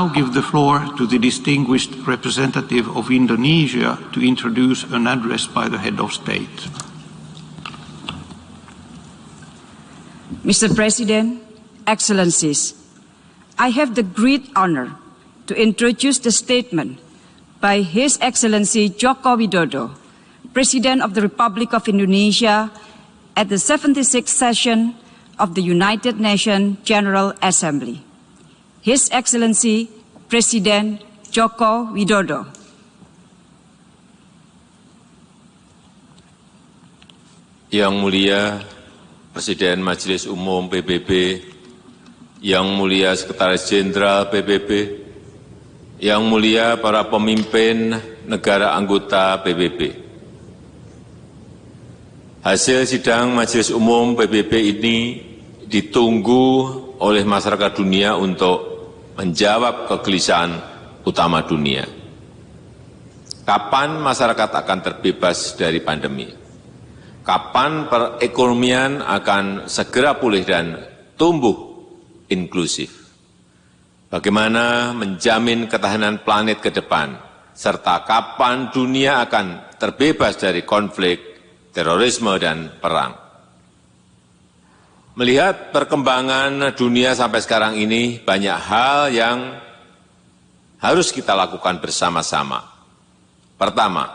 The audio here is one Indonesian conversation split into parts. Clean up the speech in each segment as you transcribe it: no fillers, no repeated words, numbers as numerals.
now give the floor to the distinguished representative of Indonesia to introduce an address by the head of state. Mr. President, Excellencies, I have the great honor to introduce the statement by His Excellency Joko Widodo, President of the Republic of Indonesia, at the 76th session of the United Nations General Assembly. His Excellency Presiden Joko Widodo. Yang Mulia Presiden Majelis Umum PBB, Yang Mulia Sekretaris Jenderal PBB, Yang Mulia para pemimpin negara anggota PBB. Hasil sidang Majelis Umum PBB ini ditunggu oleh masyarakat dunia untuk menjawab kegelisahan utama dunia. Kapan masyarakat akan terbebas dari pandemi? Kapan perekonomian akan segera pulih dan tumbuh inklusif? Bagaimana menjamin ketahanan planet ke depan? Serta kapan dunia akan terbebas dari konflik, terorisme, dan perang? Melihat perkembangan dunia sampai sekarang ini, banyak hal yang harus kita lakukan bersama-sama. Pertama,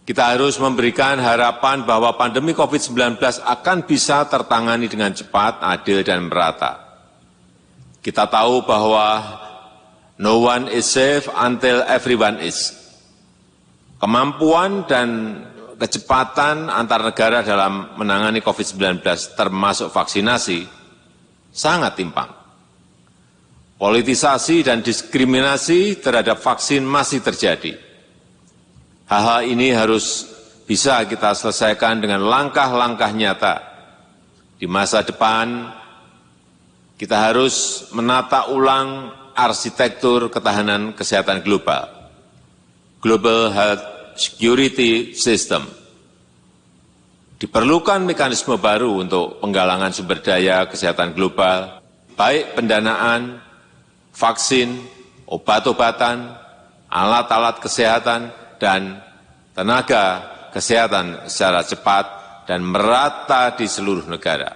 kita harus memberikan harapan bahwa pandemi COVID-19 akan bisa tertangani dengan cepat, adil, dan merata. Kita tahu bahwa no one is safe until everyone is. Kemampuan dan kecepatan antar negara dalam menangani COVID-19 termasuk vaksinasi sangat timpang. Politisasi dan diskriminasi terhadap vaksin masih terjadi. Hal-hal ini harus bisa kita selesaikan dengan langkah-langkah nyata. Di masa depan, kita harus menata ulang arsitektur ketahanan kesehatan global. Global Health Security System. Diperlukan mekanisme baru untuk penggalangan sumber daya kesehatan global, baik pendanaan, vaksin, obat-obatan, alat-alat kesehatan, dan tenaga kesehatan secara cepat dan merata di seluruh negara.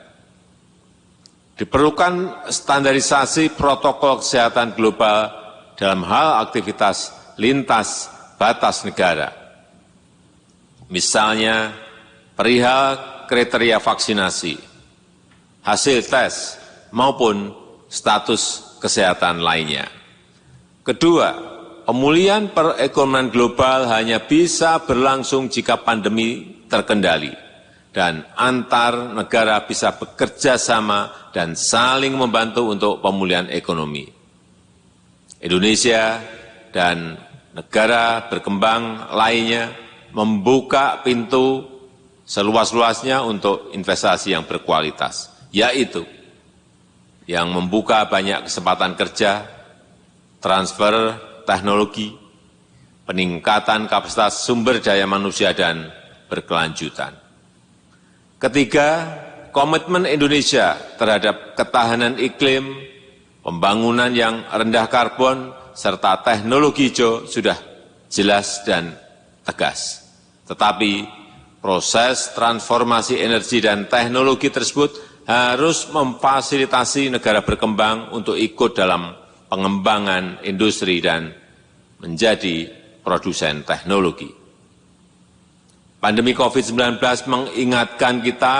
Diperlukan standarisasi protokol kesehatan global dalam hal aktivitas lintas batas negara. Misalnya, perihal kriteria vaksinasi, hasil tes, maupun status kesehatan lainnya. Kedua, pemulihan perekonomian global hanya bisa berlangsung jika pandemi terkendali dan antar negara bisa bekerja sama dan saling membantu untuk pemulihan ekonomi. Indonesia dan negara berkembang lainnya membuka pintu seluas-luasnya untuk investasi yang berkualitas, yaitu yang membuka banyak kesempatan kerja, transfer teknologi, peningkatan kapasitas sumber daya manusia, dan berkelanjutan. Ketiga, komitmen Indonesia terhadap ketahanan iklim, pembangunan yang rendah karbon, serta teknologi hijau sudah jelas dan tegas. Tetapi proses transformasi energi dan teknologi tersebut harus memfasilitasi negara berkembang untuk ikut dalam pengembangan industri dan menjadi produsen teknologi. Pandemi COVID-19 mengingatkan kita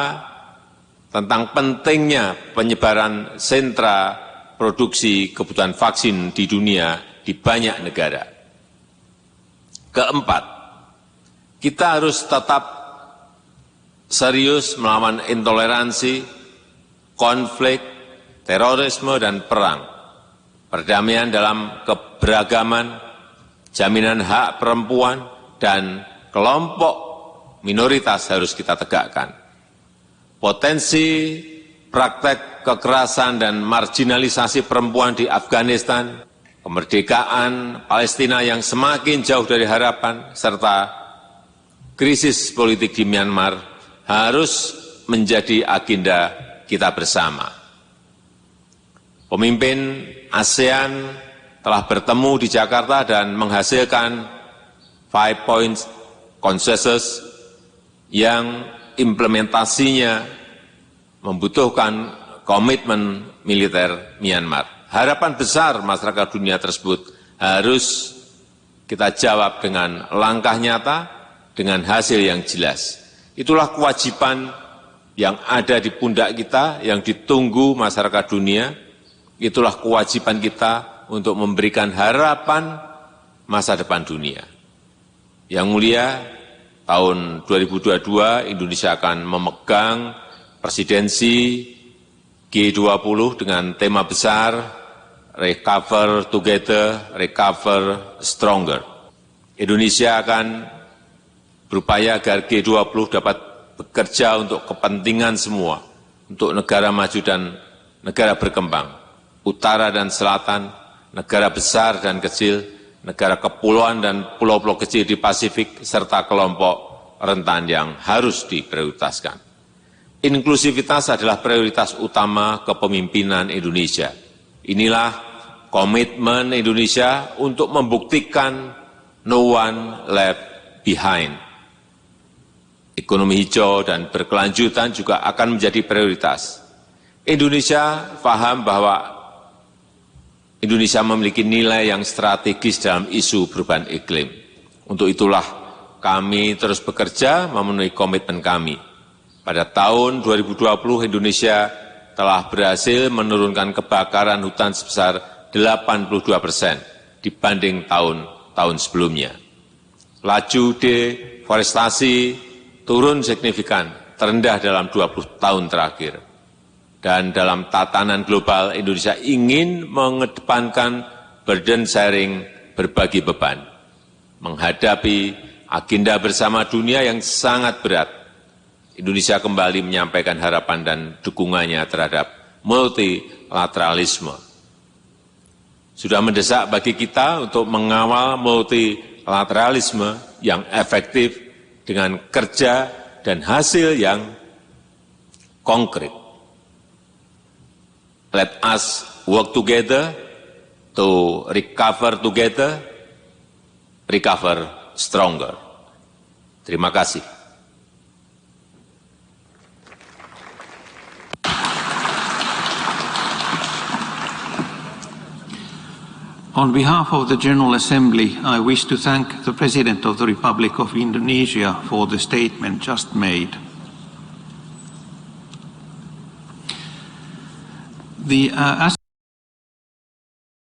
tentang pentingnya penyebaran sentra produksi kebutuhan vaksin di dunia di banyak negara. Keempat, kita harus tetap serius melawan intoleransi, konflik, terorisme, dan perang. Perdamaian dalam keberagaman, jaminan hak perempuan, dan kelompok minoritas harus kita tegakkan. Potensi praktek kekerasan dan marginalisasi perempuan di Afghanistan, kemerdekaan Palestina yang semakin jauh dari harapan, serta krisis politik di Myanmar harus menjadi agenda kita bersama. Pemimpin ASEAN telah bertemu di Jakarta dan menghasilkan 5 points consensus yang implementasinya membutuhkan komitmen militer Myanmar. Harapan besar masyarakat dunia tersebut harus kita jawab dengan langkah nyata, dengan hasil yang jelas. Itulah kewajiban yang ada di pundak kita, yang ditunggu masyarakat dunia. Itulah kewajiban kita untuk memberikan harapan masa depan dunia. Yang mulia, tahun 2022 Indonesia akan memegang presidensi G20 dengan tema besar Recover Together, Recover Stronger. Indonesia akan berupaya agar G20 dapat bekerja untuk kepentingan semua, untuk negara maju dan negara berkembang, utara dan selatan, negara besar dan kecil, negara kepulauan dan pulau-pulau kecil di Pasifik, serta kelompok rentan yang harus diprioritaskan. Inklusivitas adalah prioritas utama kepemimpinan Indonesia. Inilah komitmen Indonesia untuk membuktikan no one left behind. Ekonomi hijau dan berkelanjutan juga akan menjadi prioritas. Indonesia paham bahwa Indonesia memiliki nilai yang strategis dalam isu perubahan iklim. Untuk itulah kami terus bekerja memenuhi komitmen kami. Pada tahun 2020 Indonesia telah berhasil menurunkan kebakaran hutan sebesar 82% dibanding tahun-tahun sebelumnya. Laju deforestasi turun signifikan, terendah dalam 20 tahun terakhir. Dan dalam tatanan global, Indonesia ingin mengedepankan burden sharing, berbagi beban, menghadapi agenda bersama dunia yang sangat berat. Indonesia kembali menyampaikan harapan dan dukungannya terhadap multilateralisme. Sudah mendesak bagi kita untuk mengawal multilateralisme yang efektif dengan kerja dan hasil yang konkret. Let us work together to recover together, recover stronger. Terima kasih. On behalf of the General Assembly, I wish to thank the President of the Republic of Indonesia for the statement just made.